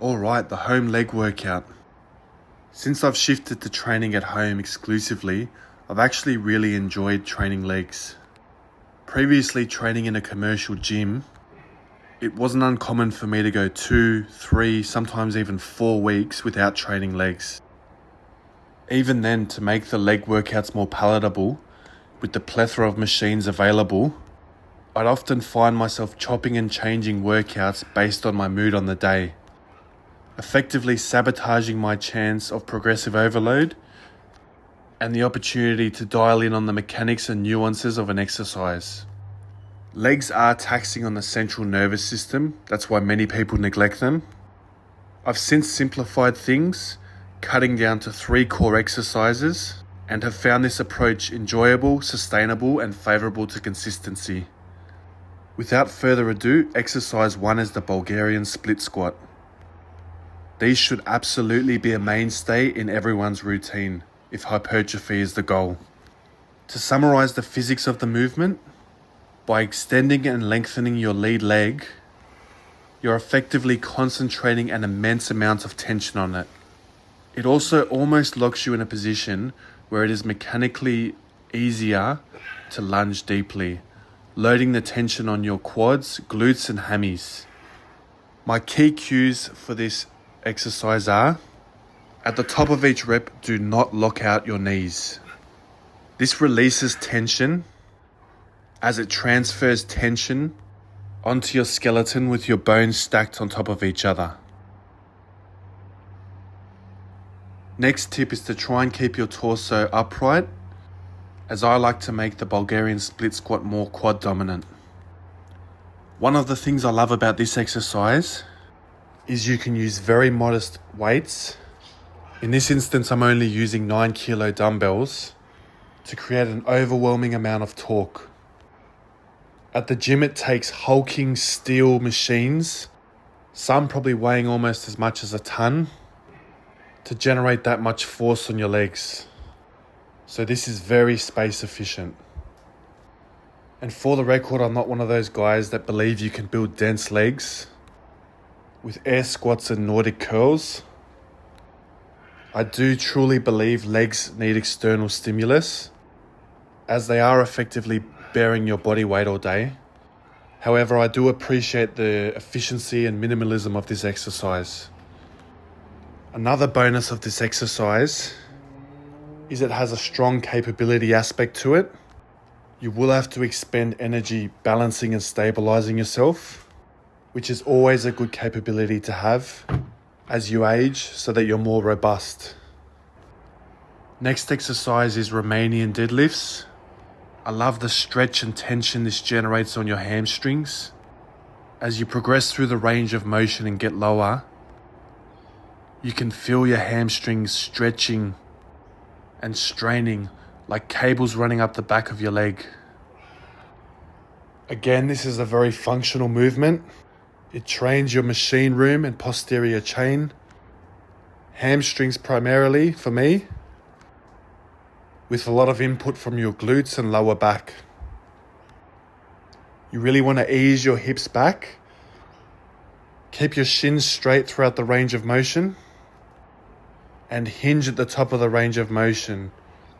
Alright, the home leg workout. Since I've shifted to training at home exclusively, I've actually really enjoyed training legs. Previously training in a commercial gym, it wasn't uncommon for me to go 2, 3, sometimes even 4 weeks without training legs. Even then, to make the leg workouts more palatable, with the plethora of machines available, I'd often find myself chopping and changing workouts based on my mood on the day, effectively sabotaging my chance of progressive overload and the opportunity to dial in on the mechanics and nuances of an exercise. Legs are taxing on the central nervous system, that's why many people neglect them. I've since simplified things, cutting down to 3 core exercises, and have found this approach enjoyable, sustainable, and favourable to consistency. Without further ado, exercise 1 is the Bulgarian split squat. These should absolutely be a mainstay in everyone's routine, if hypertrophy is the goal. To summarise the physics of the movement, by extending and lengthening your lead leg, you're effectively concentrating an immense amount of tension on it. It also almost locks you in a position where it is mechanically easier to lunge deeply, loading the tension on your quads, glutes and hammies. My key cues for this exercise are: at the top of each rep, do not lock out your knees. This releases tension as it transfers tension onto your skeleton with your bones stacked on top of each other. Next tip is to try and keep your torso upright, as I like to make the Bulgarian split squat more quad dominant. One of the things I love about this exercise is you can use very modest weights. In this instance, I'm only using 9 kilo dumbbells to create an overwhelming amount of torque. At the gym, it takes hulking steel machines, some probably weighing almost as much as a ton, to generate that much force on your legs. So this is very space efficient. And for the record, I'm not one of those guys that believe you can build dense legs with air squats and Nordic curls. I do truly believe legs need external stimulus, as they are effectively bearing your body weight all day. However, I do appreciate the efficiency and minimalism of this exercise. Another bonus of this exercise is it has a strong capability aspect to it. You will have to expend energy balancing and stabilizing yourself, which is always a good capability to have as you age so that you're more robust. Next exercise is Romanian deadlifts. I love the stretch and tension this generates on your hamstrings. As you progress through the range of motion and get lower, you can feel your hamstrings stretching and straining like cables running up the back of your leg. Again, this is a very functional movement. It trains your machine room and posterior chain, hamstrings primarily for me, with a lot of input from your glutes and lower back. You really want to ease your hips back. Keep your shins straight throughout the range of motion and hinge at the top of the range of motion,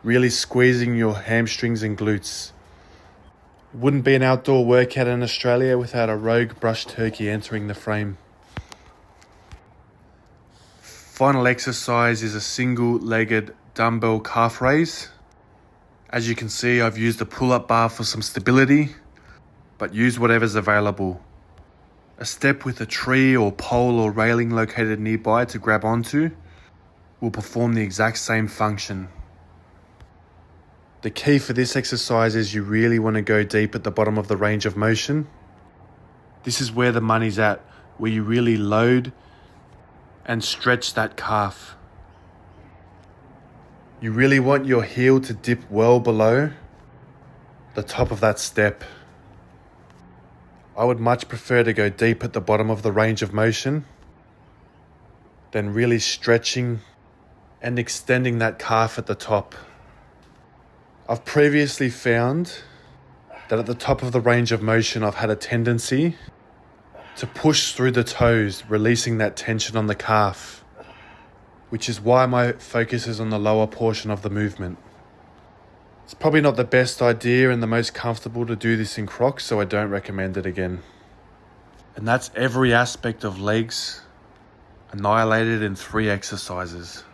really squeezing your hamstrings and glutes. It wouldn't be an outdoor workout in Australia without a rogue brush turkey entering the frame. Final exercise is a single-legged dumbbell calf raise. As you can see, I've used a pull-up bar for some stability, but use whatever's available. A step with a tree or pole or railing located nearby to grab onto will perform the exact same function. The key for this exercise is you really want to go deep at the bottom of the range of motion. This is where the money's at, where you really load and stretch that calf. You really want your heel to dip well below the top of that step. I would much prefer to go deep at the bottom of the range of motion than really stretching and extending that calf at the top. I've previously found that at the top of the range of motion, I've had a tendency to push through the toes, releasing that tension on the calf, which is why my focus is on the lower portion of the movement. It's probably not the best idea and the most comfortable to do this in Crocs, so I don't recommend it again. And that's every aspect of legs annihilated in 3 exercises.